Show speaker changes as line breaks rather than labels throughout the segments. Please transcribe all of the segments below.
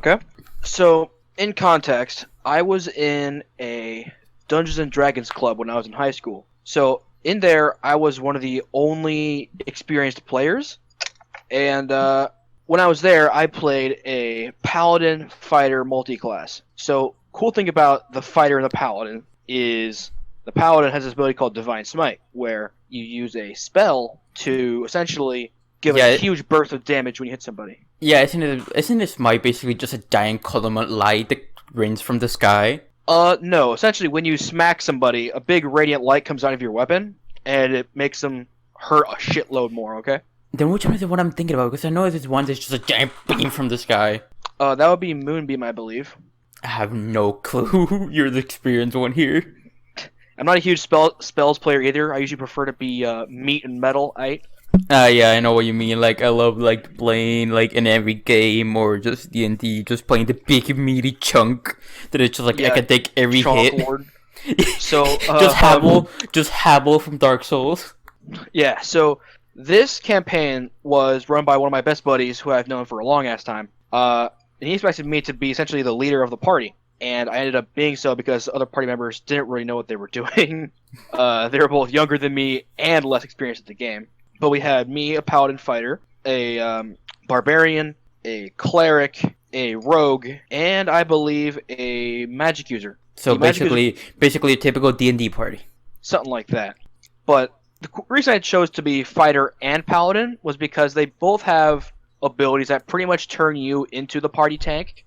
Okay. So, in context, I was in a Dungeons and Dragons club when I was in high school. So, in there, I was one of the only experienced players. And when I was there, I played a paladin fighter multi-class. So, cool thing about the fighter and the paladin is the paladin has this ability called Divine Smite, where you use a spell to essentially give a huge burst of damage when you hit somebody.
Yeah, isn't this Smite basically just a giant column of light that rains from the sky?
No. Essentially, when you smack somebody, a big radiant light comes out of your weapon, and it makes them hurt a shitload more, okay?
Then which one is the one I'm thinking about? Because I know there's one that's just a giant beam from the sky.
That would be Moonbeam, I believe.
I have no clue. You're the experienced one here.
I'm not a huge spells player either. I usually prefer to be meat and metal-ite.
Yeah, I know what you mean. Like, I love, like, playing, like, in every game or just D&D, just playing the big, meaty chunk that it's just, like, I can take every hit.
So,
just Habble from Dark Souls.
Yeah, so this campaign was run by one of my best buddies who I've known for a long-ass time. And he expected me to be essentially the leader of the party. And I ended up being so because other party members didn't really know what they were doing. They were both younger than me and less experienced at the game. But we had me, a paladin fighter, a barbarian, a cleric, a rogue, and I believe a magic user.
So basically a typical D&D party.
Something like that. But the reason I chose to be fighter and paladin was because they both have abilities that pretty much turn you into the party tank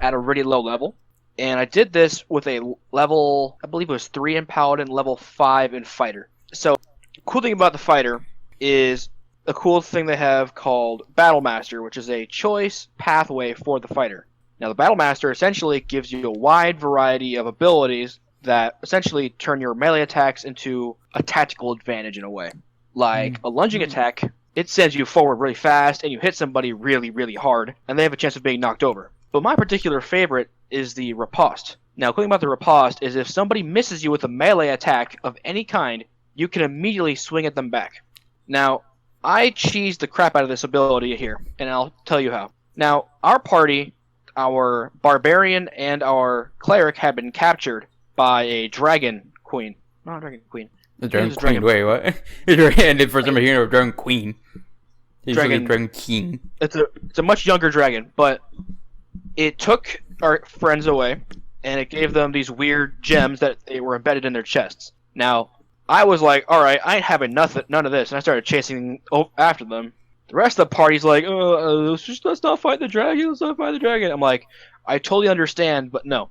at a really low level. And I did this with a level, I believe it was 3 in paladin, level 5 in fighter. So, the cool thing about the fighter is a cool thing they have called Battle Master, which is a choice pathway for the fighter. Now, the Battle Master essentially gives you a wide variety of abilities that essentially turn your melee attacks into a tactical advantage in a way. Like a lunging attack, it sends you forward really fast, and you hit somebody really, really hard, and they have a chance of being knocked over. But my particular favorite is the riposte. Now, the thing about the riposte is if somebody misses you with a melee attack of any kind, you can immediately swing at them back. Now, I cheesed the crap out of this ability here, and I'll tell you how. Now, our party, our barbarian and our cleric had been captured by a dragon queen. Not a dragon queen.
The dragon queen, wait, what? And for some reason, a dragon queen. Dragon king.
It's a much younger dragon, but it took our friends away, and it gave them these weird gems that they were embedded in their chests. Now, I was like, alright, I ain't having none of this, and I started chasing after them. The rest of the party's like, let's not fight the dragon, I'm like, I totally understand, but no.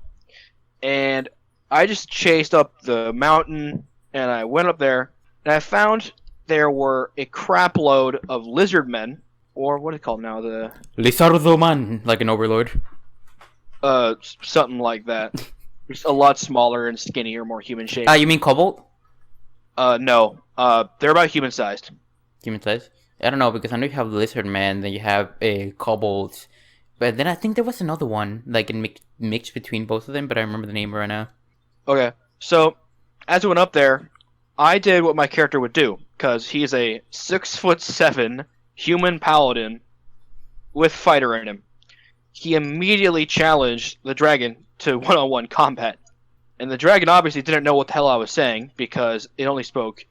And I just chased up the mountain, and I went up there, and I found there were a crap load of lizard men, or what is it called now, the...
Lizardoman, like an overlord.
Something like that. Just a lot smaller and skinnier, more human-shaped.
You mean cobalt?
No. They're about human-sized.
Human-sized? I don't know, because I know you have lizard man, then you have a cobalt, but then I think there was another one, like a mix between both of them, but I remember the name right now.
Okay, so as we went up there, I did what my character would do, because he's a 6'7" human paladin with fighter in him. He immediately challenged the dragon to one-on-one combat. And the dragon obviously didn't know what the hell I was saying, because it only spoke,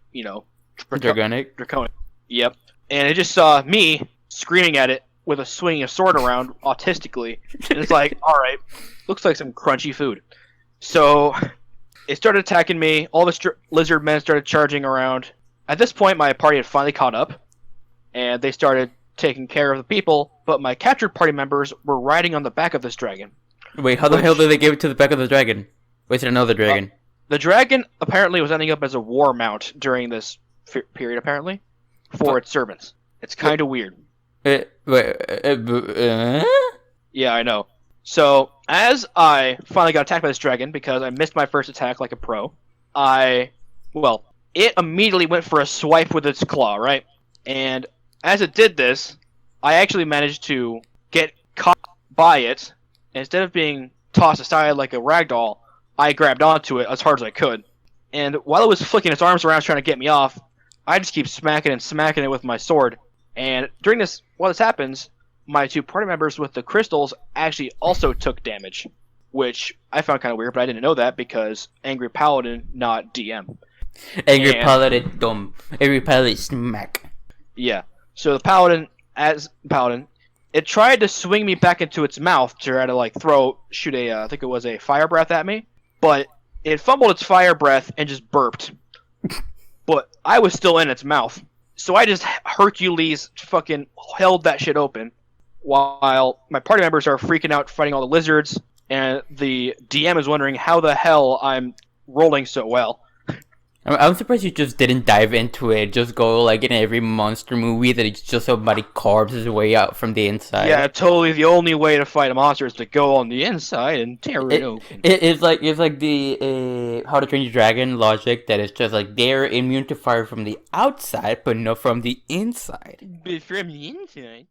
Draconic?
Draconic. Yep. And it just saw me screaming at it with a swinging a sword around autistically. And it's like, alright, looks like some crunchy food. So, it started attacking me. All the lizard men started charging around. At this point, my party had finally caught up. And they started taking care of the people. But my captured party members were riding on the back of this dragon.
Wait, how the hell did they give it to the back of the dragon? Wait, another dragon?
The dragon apparently was ending up as a war mount during this period, apparently, for its servants. It's kind of weird.
Yeah,
I know. So, as I finally got attacked by this dragon, because I missed my first attack like a pro, it immediately went for a swipe with its claw, right? And as it did this, I actually managed to get caught by it, and instead of being tossed aside like a ragdoll, I grabbed onto it as hard as I could. And while it was flicking its arms around trying to get me off, I just keep smacking it with my sword. And while this happens, my 2 party members with the crystals actually also took damage, which I found kind of weird, but I didn't know that because Angry Paladin, not DM.
Angry Paladin, dumb. Angry Paladin, smack.
Yeah. So the Paladin, as Paladin, it tried to swing me back into its mouth to try to shoot I think it was a fire breath at me, but it fumbled its fire breath and just burped. But I was still in its mouth. So I just Hercules fucking held that shit open while my party members are freaking out fighting all the lizards, and the DM is wondering how the hell I'm rolling so well.
I'm surprised you just didn't dive into it. Just go like in every monster movie that it's just somebody carves his way out from the inside.
Yeah, totally. The only way to fight a monster is to go on the inside and tear it open.
It's like the How to Train Your Dragon logic that it's just like they're immune to fire from the outside, but not from the inside.
But from the inside.